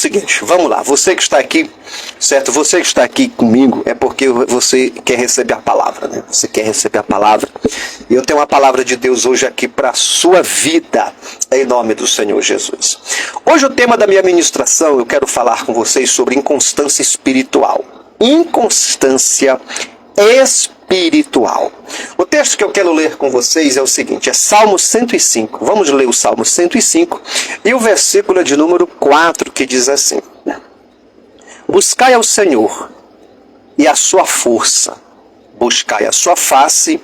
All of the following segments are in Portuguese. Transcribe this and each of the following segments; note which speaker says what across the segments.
Speaker 1: seguinte, vamos lá, você que está aqui, certo? Você que está aqui comigo é porque você quer receber a palavra, né? Você quer receber a palavra. E eu tenho uma palavra de Deus hoje aqui para a sua vida, em nome do Senhor Jesus. Hoje o tema da minha ministração, eu quero falar com vocês sobre inconstância espiritual. Inconstância espiritual. O texto que eu quero ler com vocês é o seguinte, é Salmo 105. Vamos ler o Salmo 105 e o versículo de número 4, que diz assim: buscai ao Senhor e a sua força, buscai a sua face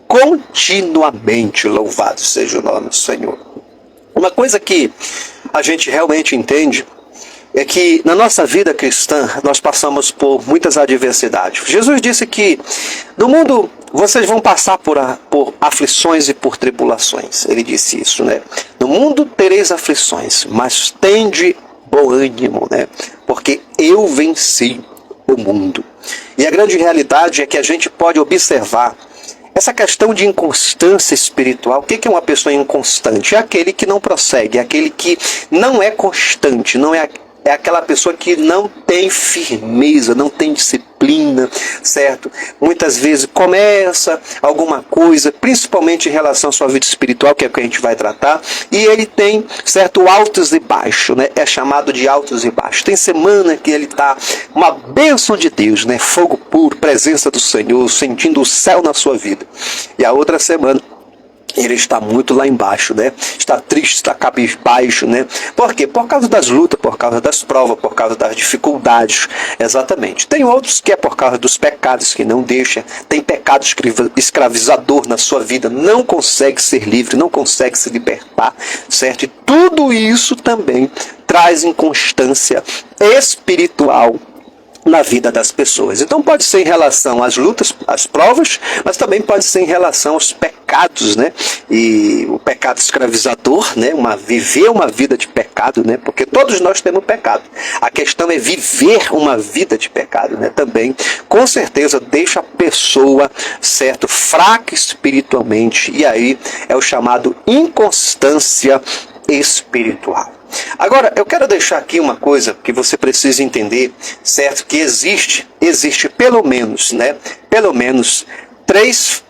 Speaker 1: continuamente, louvado seja o nome do Senhor. Uma coisa que a gente realmente entende é que na nossa vida cristã nós passamos por muitas adversidades. Jesus disse que no mundo vocês vão passar por aflições e por tribulações. Ele disse isso, né? No mundo tereis aflições, mas tende bom ânimo, né? Porque eu venci o mundo. E a grande realidade é que a gente pode observar essa questão de inconstância espiritual. O que é uma pessoa inconstante? É aquele que não prossegue, é aquele que não é constante, é aquela pessoa que não tem firmeza, não tem disciplina, certo? Muitas vezes começa alguma coisa, principalmente em relação à sua vida espiritual, que é o que a gente vai tratar, e ele tem, certo, altos e baixos, né? É chamado de altos e baixos. Tem semana que ele está uma bênção de Deus, né? Fogo puro, presença do Senhor, sentindo o céu na sua vida. E a outra semana ele está muito lá embaixo, né? Está triste, está cabisbaixo, né? Por quê? Por causa das lutas, por causa das provas, por causa das dificuldades. Exatamente. Tem outros que é por causa dos pecados que não deixa. Tem pecado escravizador na sua vida. Não consegue ser livre, não consegue se libertar, certo? E tudo isso também traz inconstância espiritual na vida das pessoas. Então pode ser em relação às lutas, às provas, mas também pode ser em relação aos pecados, né? E o pecado escravizador, né? Viver uma vida de pecado, né? Porque todos nós temos pecado. A questão é viver uma vida de pecado, né? Também, com certeza, deixa a pessoa, certo, fraca espiritualmente. E aí é o chamado inconstância espiritual. Agora, eu quero deixar aqui uma coisa que você precisa entender, certo? Que existe pelo menos, né? Pelo menos três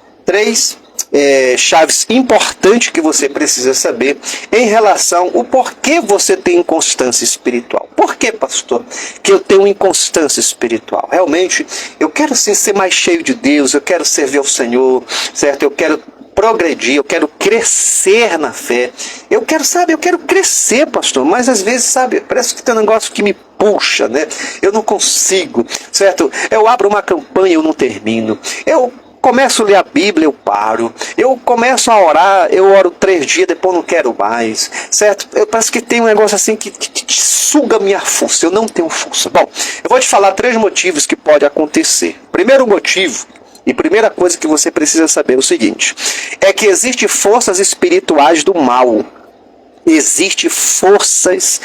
Speaker 1: chaves importantes que você precisa saber em relação ao porquê você tem inconstância espiritual. Por que, pastor, que eu tenho inconstância espiritual? Realmente, eu quero sim ser mais cheio de Deus, eu quero servir ao Senhor, certo? Eu quero progredir, eu quero crescer na fé. Eu quero crescer, pastor, mas às vezes, parece que tem um negócio que me puxa, né? Eu não consigo, certo? Eu abro uma campanha, eu não termino. Eu começo a ler a Bíblia, eu paro. Eu começo a orar, eu oro 3 dias, depois não quero mais, certo? Parece que tem um negócio assim que suga minha força, eu não tenho força. Bom, eu vou te falar 3 motivos que pode acontecer. Primeiro motivo, e primeira coisa que você precisa saber é o seguinte, é que existem forças espirituais do mal. Existe forças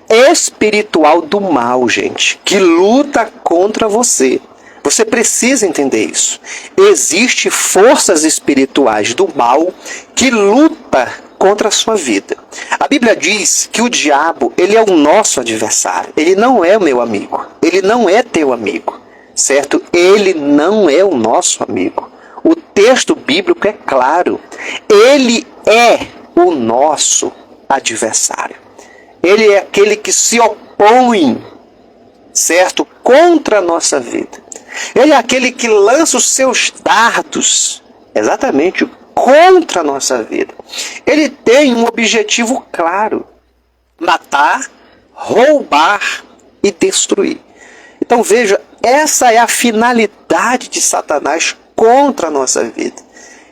Speaker 1: espiritual do mal, gente, que luta contra você. Você precisa entender isso. Existem forças espirituais do mal que luta contra a sua vida. A Bíblia diz que o diabo, ele é o nosso adversário. Ele não é o meu amigo. Ele não é teu amigo. Certo? Ele não é o nosso amigo. O texto bíblico é claro. Ele é o nosso adversário. Ele é aquele que se opõe, certo? Contra a nossa vida. Ele é aquele que lança os seus dardos, exatamente, contra a nossa vida. Ele tem um objetivo claro: matar, roubar e destruir. Então veja, essa é a finalidade de Satanás contra a nossa vida.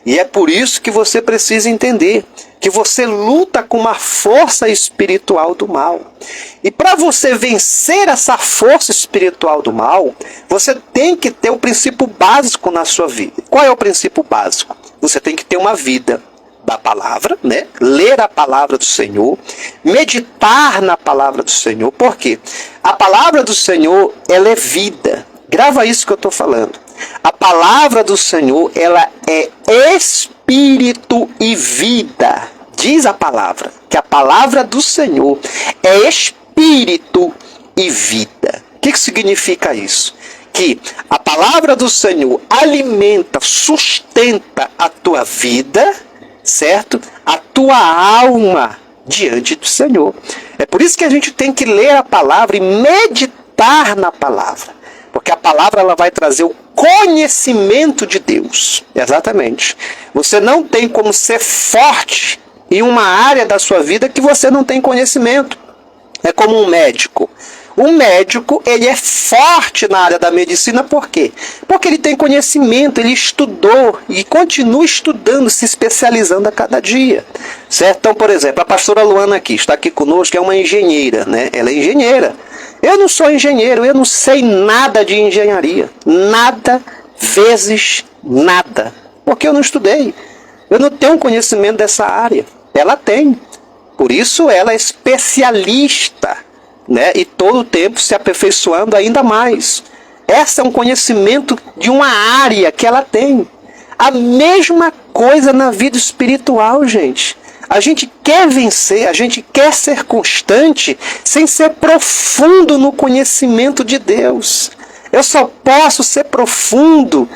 Speaker 1: E é por isso que você precisa entender que você luta com uma força espiritual do mal. E para você vencer essa força espiritual do mal, você tem que ter o princípio básico na sua vida. Qual é o princípio básico? Você tem que ter uma vida da palavra, né? Ler a palavra do Senhor, meditar na palavra do Senhor. Por quê? A palavra do Senhor, ela é vida. Grava isso que eu estou falando. A palavra do Senhor, ela é espírito e vida. Diz a palavra que a palavra do Senhor é espírito espírito e vida. O que significa isso? Que a palavra do Senhor alimenta, sustenta a tua vida, certo? A tua alma diante do Senhor. É por isso que a gente tem que ler a palavra e meditar na palavra. Porque a palavra ela vai trazer o conhecimento de Deus. Exatamente. Você não tem como ser forte em uma área da sua vida que você não tem conhecimento. É como um médico. O médico, ele é forte na área da medicina, por quê? Porque ele tem conhecimento, ele estudou e continua estudando, se especializando a cada dia. Certo? Então, por exemplo, a pastora Luana aqui, está aqui conosco, é uma engenheira, né? Ela é engenheira. Eu não sou engenheiro, eu não sei nada de engenharia. Nada, vezes nada. Porque eu não estudei. Eu não tenho conhecimento dessa área. Ela tem. Por isso ela é especialista, né? E todo o tempo se aperfeiçoando ainda mais. Esse é um conhecimento de uma área que ela tem. A mesma coisa na vida espiritual, gente. A gente quer vencer, a gente quer ser constante sem ser profundo no conhecimento de Deus. Eu só posso ser profundo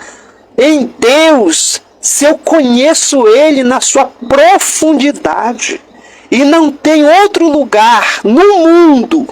Speaker 1: em Deus se eu conheço Ele na sua profundidade. E não tem outro lugar no mundo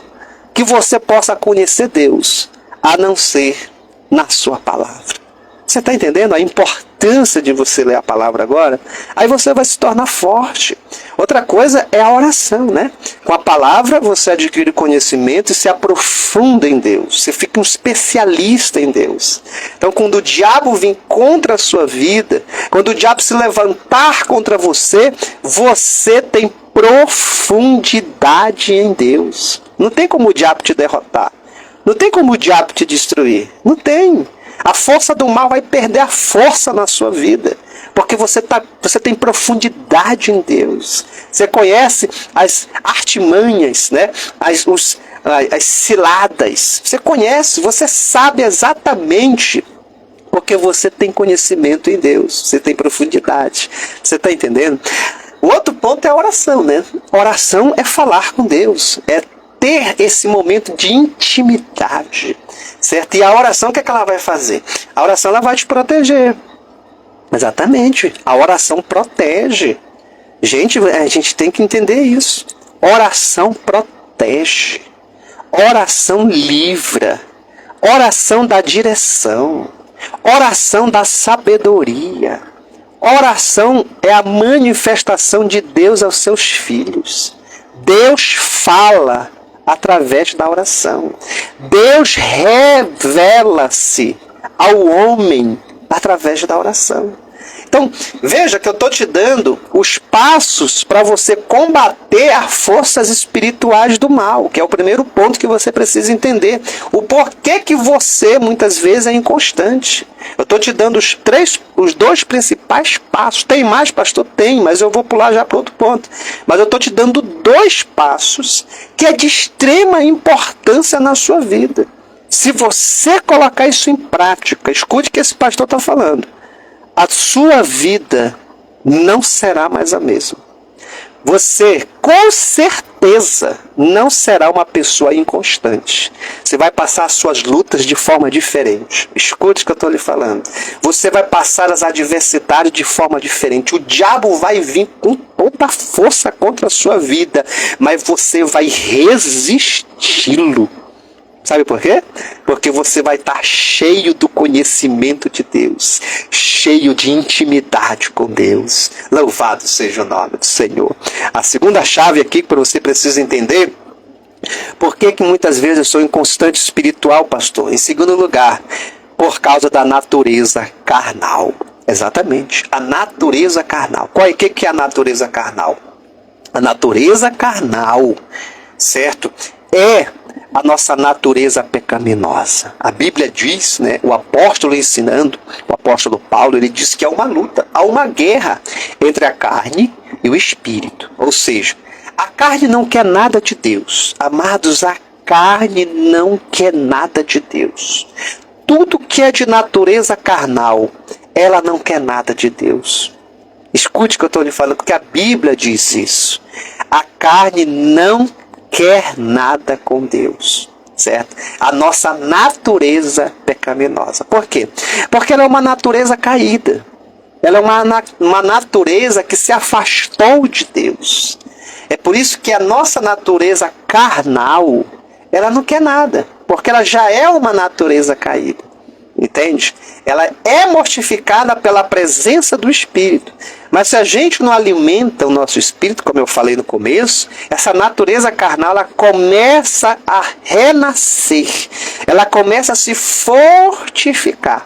Speaker 1: que você possa conhecer Deus, a não ser na sua palavra. Você está entendendo a importância de você ler a palavra agora? Aí você vai se tornar forte. Outra coisa é a oração, né? Com a palavra você adquire conhecimento e se aprofunda em Deus. Você fica um especialista em Deus. Então, quando o diabo vir contra a sua vida, quando o diabo se levantar contra você, você tem profundidade em Deus. Não tem como o diabo te derrotar. Não tem como o diabo te destruir. Não tem. A força do mal vai perder a força na sua vida. Porque você tem profundidade em Deus. Você conhece as artimanhas, né? as ciladas. Você conhece, você sabe exatamente. Porque você tem conhecimento em Deus. Você tem profundidade. Você está entendendo? O outro ponto é a oração, né? Oração é falar com Deus. É ter esse momento de intimidade, certo? E a oração, o que é que ela vai fazer? A oração ela vai te proteger. Exatamente. A oração protege. Gente, a gente tem que entender isso. Oração protege. Oração livra. Oração dá direção. Oração dá sabedoria. Oração é a manifestação de Deus aos seus filhos. Deus fala através da oração. Deus revela-se ao homem através da oração. Então, veja que eu estou te dando os passos para você combater as forças espirituais do mal, que é o primeiro ponto que você precisa entender. O porquê que você, muitas vezes, é inconstante. Eu estou te dando os dois principais passos. Tem mais, pastor? Tem, mas eu vou pular já para outro ponto. Mas eu estou te dando 2 passos que é de extrema importância na sua vida. Se você colocar isso em prática, escute o que esse pastor está falando. A sua vida não será mais a mesma. Você, com certeza, não será uma pessoa inconstante. Você vai passar as suas lutas de forma diferente. Escute o que eu estou lhe falando. Você vai passar as adversidades de forma diferente. O diabo vai vir com toda a força contra a sua vida, mas você vai resisti-lo. Sabe por quê? Porque você vai estar cheio do conhecimento de Deus, cheio de intimidade com Deus. Louvado seja o nome do Senhor. A segunda chave aqui que você precisa entender, por que muitas vezes eu sou inconstante espiritual, pastor? Em segundo lugar, por causa da natureza carnal. Exatamente, a natureza carnal. O que é a natureza carnal? A natureza carnal, certo? É a nossa natureza pecaminosa. A Bíblia diz, né, o apóstolo ensinando, o apóstolo Paulo, ele diz que há uma luta, há uma guerra entre a carne e o espírito. Ou seja, a carne não quer nada de Deus. Amados, a carne não quer nada de Deus. Tudo que é de natureza carnal, ela não quer nada de Deus. Escute o que eu estou lhe falando, porque a Bíblia diz isso. A carne não quer nada com Deus, certo? A nossa natureza pecaminosa. Por quê? Porque ela é uma natureza caída. Ela é uma natureza que se afastou de Deus. É por isso que a nossa natureza carnal, ela não quer nada, porque ela já é uma natureza caída. Entende? Ela é mortificada pela presença do Espírito. Mas se a gente não alimenta o nosso espírito, como eu falei no começo, essa natureza carnal ela começa a renascer. Ela começa a se fortificar.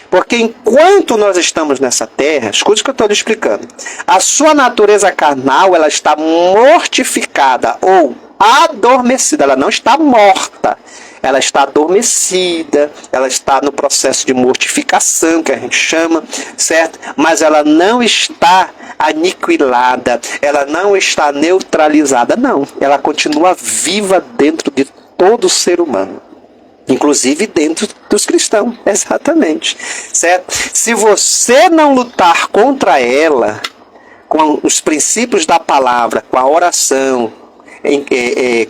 Speaker 1: Porque enquanto nós estamos nessa terra, escute o que eu estou lhe explicando, a sua natureza carnal ela está mortificada ou adormecida, ela não está morta. Ela está adormecida, ela está no processo de mortificação, que a gente chama, certo? Mas ela não está aniquilada, ela não está neutralizada, não. Ela continua viva dentro de todo ser humano, inclusive dentro dos cristãos, exatamente, certo? Se você não lutar contra ela, com os princípios da palavra, com a oração,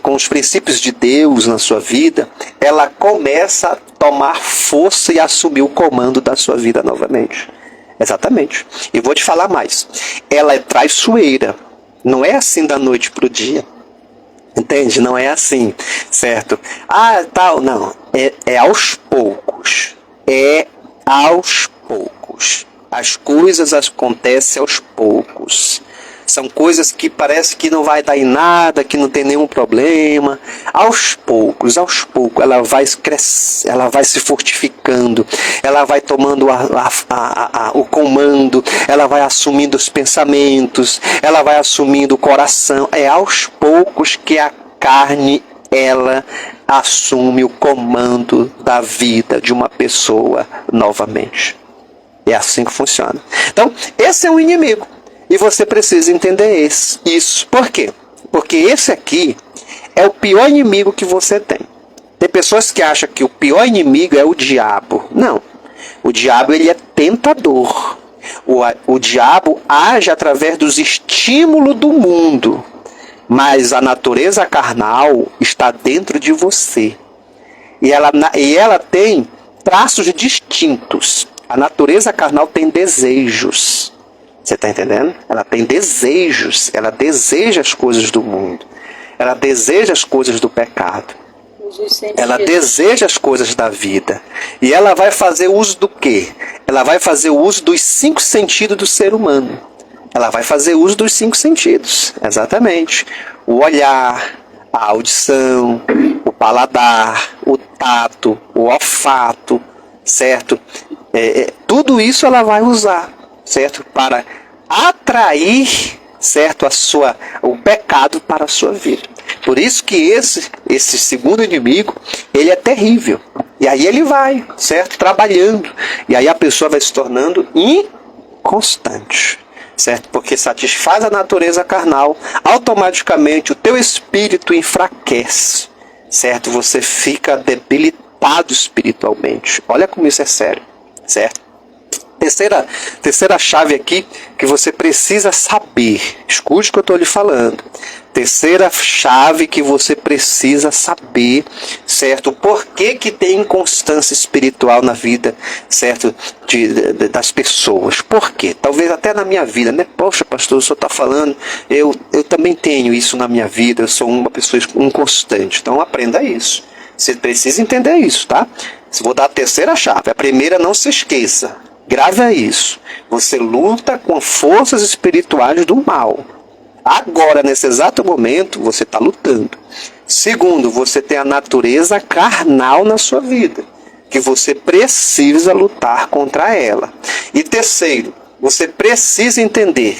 Speaker 1: com os princípios de Deus na sua vida, ela começa a tomar força e assumir o comando da sua vida novamente. Exatamente. E vou te falar mais. Ela é traiçoeira. Não é assim da noite para o dia. Entende? Não é assim, certo? Ah, tal. Não. É aos poucos. É aos poucos. As coisas acontecem aos poucos. São coisas que parece que não vai dar em nada, que não tem nenhum problema. Aos poucos, ela vai crescendo, ela vai se fortificando, ela vai tomando o comando, ela vai assumindo os pensamentos, ela vai assumindo o coração. É aos poucos que a carne, ela assume o comando da vida de uma pessoa novamente. É assim que funciona. Então, esse é um inimigo. E você precisa entender isso. Por quê? Porque esse aqui é o pior inimigo que você tem. Tem pessoas que acham que o pior inimigo é o diabo. Não. O diabo ele é tentador. O diabo age através dos estímulos do mundo. Mas a natureza carnal está dentro de você. E ela tem traços distintos. A natureza carnal tem desejos. Você está entendendo? Ela tem desejos, ela deseja as coisas do mundo, ela deseja as coisas do pecado, ela deseja as coisas da vida. E ela vai fazer uso do quê? Ela vai fazer o uso dos 5 sentidos do ser humano. Ela vai fazer uso dos 5 sentidos, exatamente. O olhar, a audição, o paladar, o tato, o olfato, certo? Tudo isso ela vai usar, certo? Para atrair, certo, o pecado para a sua vida. Por isso que esse segundo inimigo, ele é terrível. E aí ele vai, certo, trabalhando. E aí a pessoa vai se tornando inconstante, certo? Porque satisfaz a natureza carnal, automaticamente o teu espírito enfraquece, certo? Você fica debilitado espiritualmente. Olha como isso é sério, certo? Terceira chave aqui que você precisa saber. Escute o que eu estou lhe falando. Terceira chave que você precisa saber, certo? Por que tem inconstância espiritual na vida, certo? Das pessoas. Por quê? Talvez até na minha vida, né? Poxa, pastor, o senhor está falando, eu também tenho isso na minha vida, eu sou uma pessoa inconstante. Então aprenda isso. Você precisa entender isso, tá? Vou dar a terceira chave. A primeira, não se esqueça. Grave isso. Você luta com forças espirituais do mal. Agora, nesse exato momento, você está lutando. Segundo, você tem a natureza carnal na sua vida, que você precisa lutar contra ela. E terceiro, você precisa entender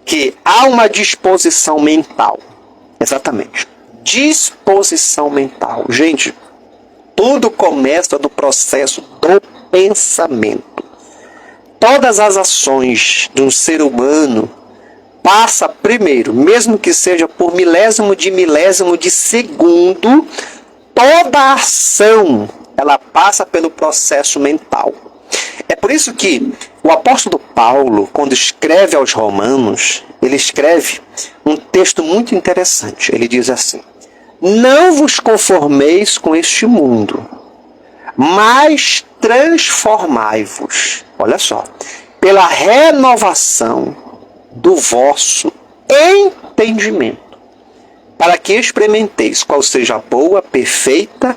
Speaker 1: que há uma disposição mental. Exatamente. Disposição mental. Gente, tudo começa no processo do pensamento. Todas as ações de um ser humano passa primeiro, mesmo que seja por milésimo de segundo, toda ação ela passa pelo processo mental. É por isso que o apóstolo Paulo, quando escreve aos Romanos, ele escreve um texto muito interessante. Ele diz assim: não vos conformeis com este mundo, mas transformai-vos, olha só, pela renovação do vosso entendimento, para que experimenteis qual seja a boa, perfeita,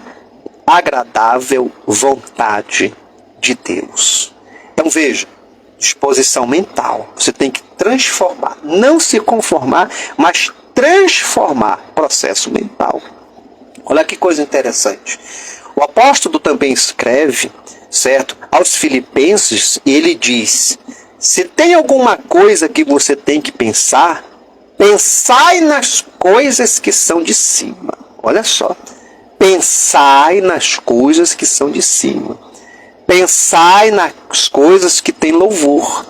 Speaker 1: agradável vontade de Deus. Então veja, disposição mental, você tem que transformar, não se conformar, mas transformar processo mental. Olha que coisa interessante. O apóstolo também escreve, certo, aos Filipenses, e ele diz: se tem alguma coisa que você tem que pensar, pensai nas coisas que são de cima. Olha só. Pensai nas coisas que são de cima. Pensai nas coisas que têm louvor.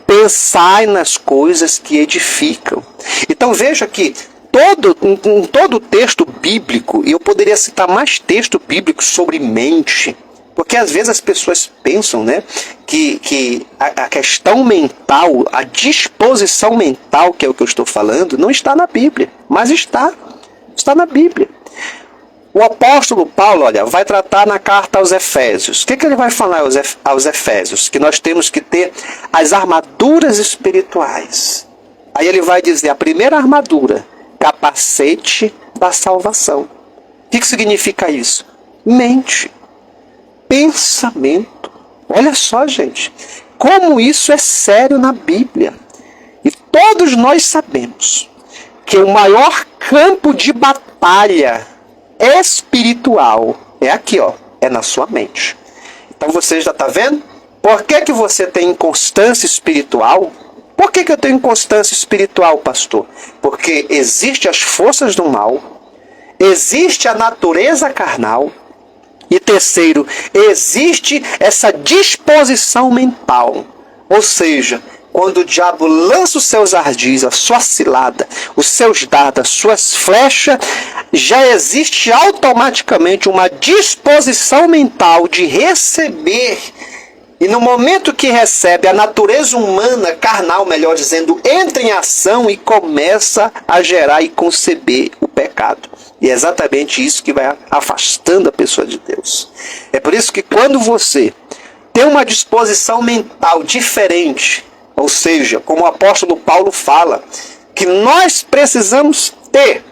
Speaker 1: Pensai nas coisas que edificam. Então veja que em todo o texto bíblico, e eu poderia citar mais texto bíblico sobre mente, porque às vezes as pessoas pensam, né, que a questão mental, a disposição mental, que é o que eu estou falando, não está na Bíblia, mas está na Bíblia. O apóstolo Paulo, olha, vai tratar na carta aos Efésios. O que ele vai falar aos Efésios? Que nós temos que ter as armaduras espirituais. Aí ele vai dizer, a primeira armadura, capacete da salvação. O que significa isso? Mente. Pensamento. Olha só, gente, como isso é sério na Bíblia. E todos nós sabemos que o maior campo de batalha espiritual é aqui, ó, é na sua mente. Então você já está vendo? Por que você tem inconstância espiritual? Por que eu tenho inconstância espiritual, pastor? Porque existe as forças do mal, existe a natureza carnal, e terceiro, existe essa disposição mental. Ou seja, quando o diabo lança os seus ardis, a sua cilada, os seus dardos, as suas flechas, já existe automaticamente uma disposição mental de receber. E no momento que recebe, a natureza humana, carnal, melhor dizendo, entra em ação e começa a gerar e conceber o pecado. E é exatamente isso que vai afastando a pessoa de Deus. É por isso que quando você tem uma disposição mental diferente, ou seja, como o apóstolo Paulo fala, que nós precisamos ter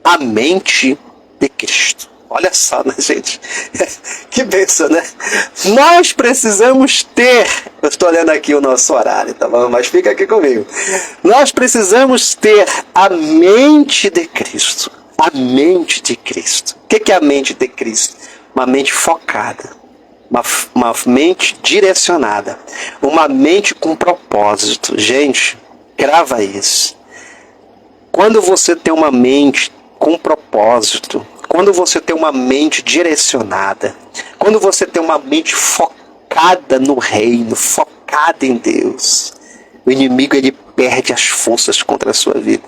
Speaker 1: a mente de Cristo. Olha só, né, gente? Que bênção, né? Nós precisamos ter... Eu estou olhando aqui o nosso horário, tá bom? Mas fica aqui comigo. Nós precisamos ter a mente de Cristo. A mente de Cristo. O que é a mente de Cristo? Uma mente focada. Uma mente direcionada. Uma mente com propósito. Gente, grava isso. Quando você tem uma mente com propósito, quando você tem uma mente direcionada, quando você tem uma mente focada no reino, focada em Deus, o inimigo ele perde as forças contra a sua vida.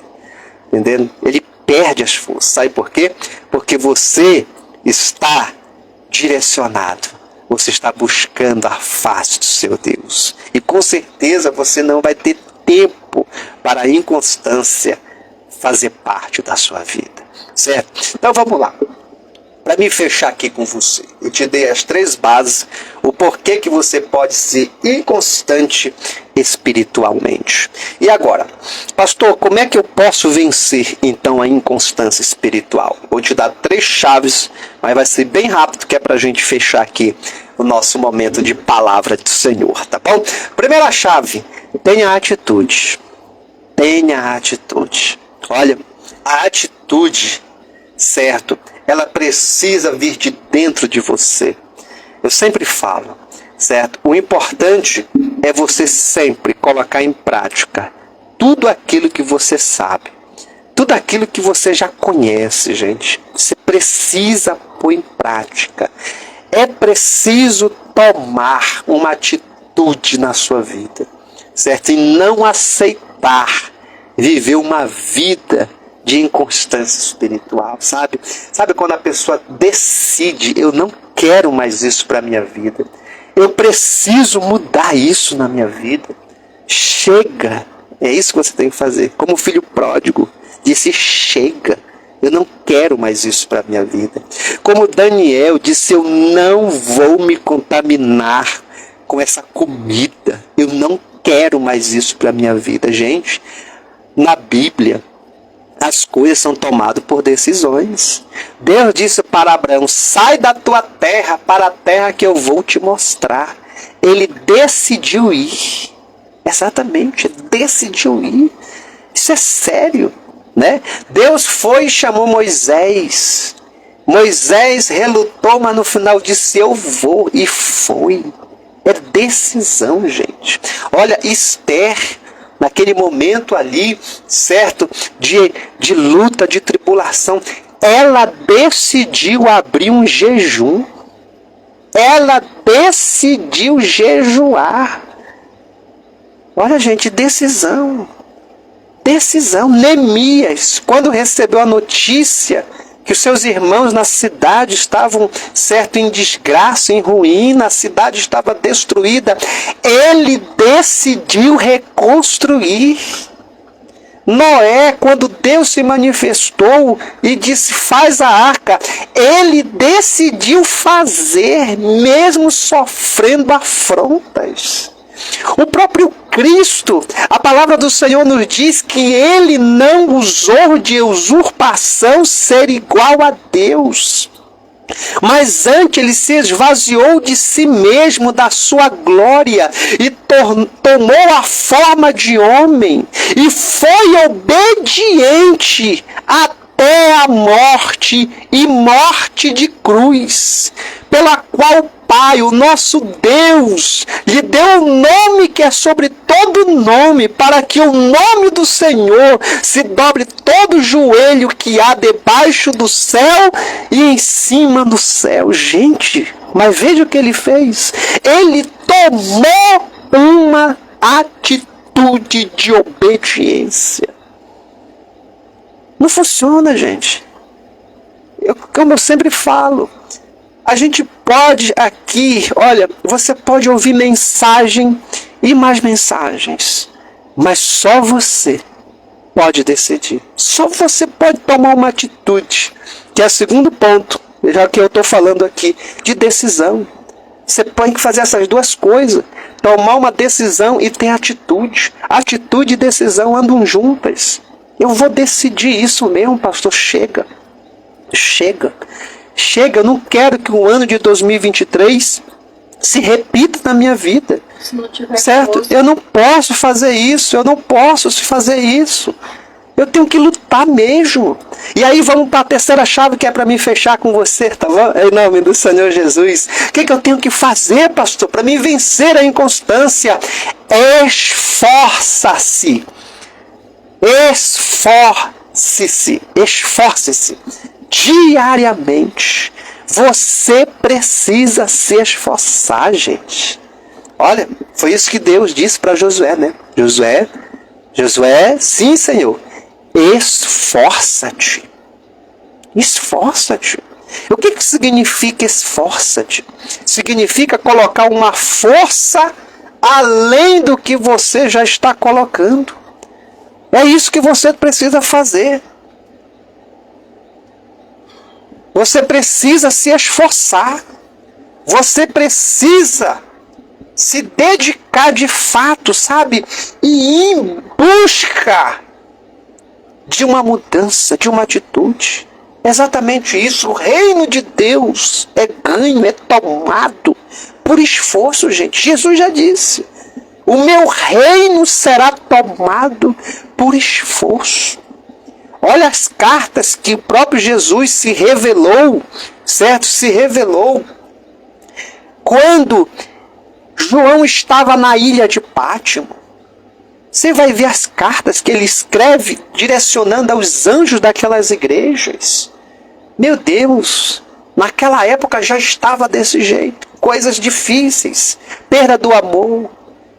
Speaker 1: Entendendo? Ele perde as forças. Sabe por quê? Porque você está direcionado. Você está buscando a face do seu Deus. E com certeza você não vai ter tempo para a inconstância fazer parte da sua vida. Certo? Então vamos lá. Para me fechar aqui com você, eu te dei as 3 bases, o porquê que você pode ser inconstante espiritualmente. E agora, pastor, como é que eu posso vencer então a inconstância espiritual? Vou te dar 3 chaves, mas vai ser bem rápido, que é para a gente fechar aqui o nosso momento de palavra do Senhor, tá bom? Primeira chave, tenha atitude. Tenha atitude. Olha, a atitude, certo? Ela precisa vir de dentro de você. Eu sempre falo, certo? O importante é você sempre colocar em prática tudo aquilo que você sabe. Tudo aquilo que você já conhece, gente. Você precisa pôr em prática. É preciso tomar uma atitude na sua vida, certo? E não aceitar viver uma vida de inconstância espiritual, sabe? Sabe quando a pessoa decide, eu não quero mais isso para a minha vida, eu preciso mudar isso na minha vida. Chega! É isso que você tem que fazer. Como o filho pródigo disse, chega. Eu não quero mais isso para a minha vida. Como Daniel disse, eu não vou me contaminar com essa comida. Eu não quero mais isso para a minha vida. Gente, na Bíblia, as coisas são tomadas por decisões. Deus disse para Abraão, sai da tua terra para a terra que eu vou te mostrar. Ele decidiu ir. Exatamente, decidiu ir. Isso é sério, né? Deus foi e chamou Moisés. Moisés relutou, mas no final disse, eu vou, e foi. É decisão, gente. Olha, Esther, naquele momento ali, certo, de luta, de tribulação, ela decidiu abrir um jejum. Ela decidiu jejuar. Olha, gente, decisão. Decisão. Neemias, quando recebeu a notícia que os seus irmãos na cidade estavam, certo, em desgraça, em ruína, a cidade estava destruída, ele decidiu reconstruir. Noé, quando Deus se manifestou e disse, faz a arca, ele decidiu fazer, mesmo sofrendo afrontas. O próprio Cristo, a palavra do Senhor nos diz que ele não usou de usurpação ser igual a Deus, mas antes ele se esvaziou de si mesmo, da sua glória, e tomou a forma de homem, e foi obediente até a morte, e morte de cruz, pela qual o Pai, o nosso Deus, lhe deu um nome que é sobre todo nome, para que o nome do Senhor se dobre todo joelho que há debaixo do céu e em cima do céu. Gente, mas veja o que ele fez. Ele tomou uma atitude de obediência. Não funciona, gente. Como eu sempre falo, a gente pode aqui, olha, você pode ouvir mensagem e mais mensagens, mas só você pode decidir. Só você pode tomar uma atitude, que é o segundo ponto, já que eu estou falando aqui, de decisão. Você tem que fazer essas duas coisas, tomar uma decisão e ter atitude. Atitude e decisão andam juntas. Eu vou decidir isso mesmo, pastor, chega. Chega. Chega, eu não quero que o ano de 2023 se repita na minha vida.
Speaker 2: Se não tiver
Speaker 1: certo?
Speaker 2: força.
Speaker 1: Eu não posso fazer isso, eu não posso fazer isso. Eu tenho que lutar mesmo. E aí vamos para a terceira chave, que é para mim fechar com você, tá bom? Em nome do Senhor Jesus. O que eu tenho que fazer, pastor, para mim vencer a inconstância? Esforça-se. Esforce-se. Esforce-se. Diariamente. Você precisa se esforçar, gente. Olha, foi isso que Deus disse para Josué, né? Josué, sim, Senhor. Esforça-te. Esforça-te. O que significa esforça-te? Significa colocar uma força além do que você já está colocando. É isso que você precisa fazer. Você precisa se esforçar. Você precisa se dedicar de fato, sabe? E ir em busca de uma mudança, de uma atitude. Exatamente isso. O reino de Deus é ganho, é tomado por esforço, gente. Jesus já disse. O meu reino será tomado por esforço. Olha as cartas que o próprio Jesus se revelou, certo? Se revelou. Quando João estava na ilha de Pátimo, você vai ver as cartas que ele escreve direcionando aos anjos daquelas igrejas. Meu Deus, naquela época já estava desse jeito. Coisas difíceis, perda do amor.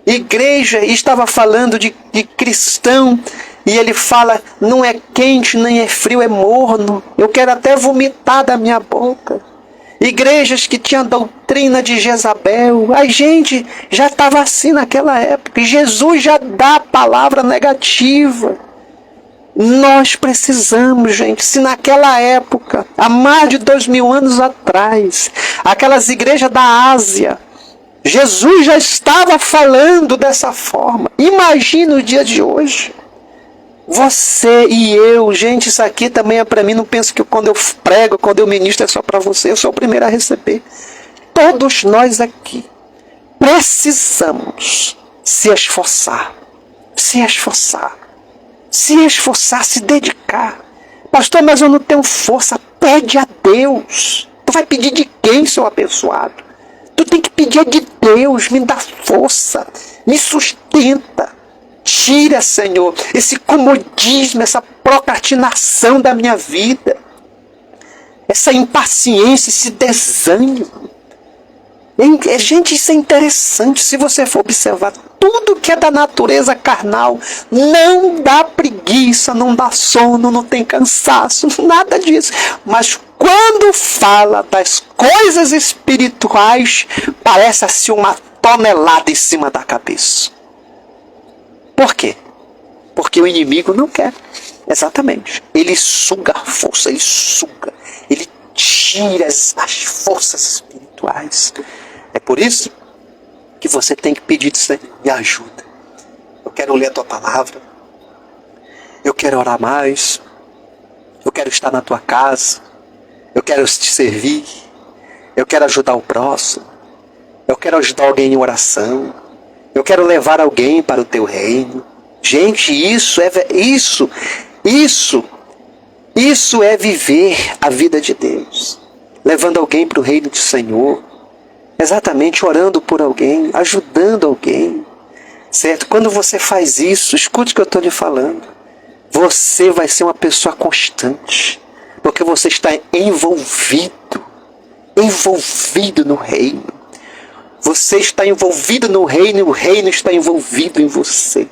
Speaker 1: Igreja, estava falando de cristão, e ele fala, não é quente, nem é frio, é morno. Eu quero até vomitar da minha boca. Igrejas que tinham doutrina de Jezabel. A gente já estava assim naquela época. E Jesus já dá a palavra negativa. Nós precisamos, gente, se naquela época, há mais de 2000 anos atrás, aquelas igrejas da Ásia, Jesus já estava falando dessa forma. Imagina o dia de hoje. Você e eu, gente, isso aqui também é para mim. Não penso que quando eu prego, quando eu ministro é só para você. Eu sou o primeiro a receber. Todos nós aqui precisamos se esforçar. Se esforçar. Se esforçar, se dedicar. Pastor, mas eu não tenho força. Pede a Deus. Tu vai pedir de quem, seu abençoado? Tu tem que pedir de Deus. Me dá força. Me sustenta. Tira, Senhor, esse comodismo, essa procrastinação da minha vida. Essa impaciência, esse desânimo. Gente, isso é interessante. Se você for observar, tudo que é da natureza carnal não dá preguiça, não dá sono, não tem cansaço, nada disso. Mas quando fala das coisas espirituais, parece assim uma tonelada em cima da cabeça. Por quê? Porque o inimigo não quer. Exatamente. Ele suga a força, ele suga. Ele tira as forças espirituais. É por isso que você tem que pedir, Senhor, me ajuda. Eu quero ler a tua palavra. Eu quero orar mais. Eu quero estar na tua casa. Eu quero te servir. Eu quero ajudar o próximo. Eu quero ajudar alguém em oração. Eu quero levar alguém para o teu reino. Gente, isso é viver a vida de Deus. Levando alguém para o reino do Senhor. Exatamente, orando por alguém, ajudando alguém. Certo? Quando você faz isso, escute o que eu estou lhe falando. Você vai ser uma pessoa constante. Porque você está envolvido no reino. Você está envolvido no reino e o reino está envolvido em você.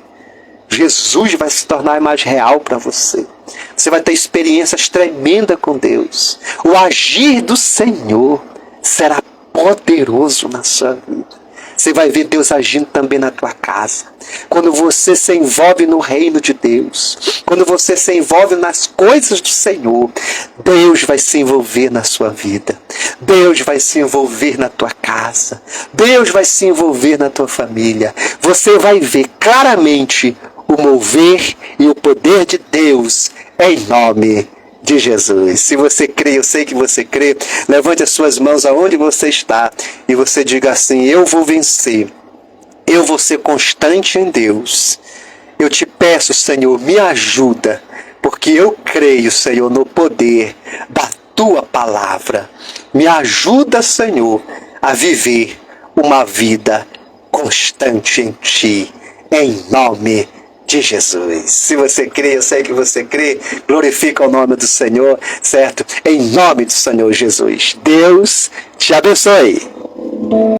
Speaker 1: Jesus vai se tornar mais real para você. Você vai ter experiências tremendas com Deus. O agir do Senhor será poderoso na sua vida. Você vai ver Deus agindo também na tua casa. Quando você se envolve no reino de Deus, quando você se envolve nas coisas do Senhor, Deus vai se envolver na sua vida. Deus vai se envolver na tua casa. Deus vai se envolver na tua família. Você vai ver claramente o mover e o poder de Deus em nome de Jesus. Se você crê, eu sei que você crê, levante as suas mãos aonde você está e você diga assim: eu vou vencer, eu vou ser constante em Deus. Eu te peço, Senhor, me ajuda, porque eu creio, Senhor, no poder da tua palavra. Me ajuda, Senhor, a viver uma vida constante em ti, em nome de Jesus. Se você crê, eu sei que você crê, glorifica o nome do Senhor, certo? Em nome do Senhor Jesus. Deus te abençoe.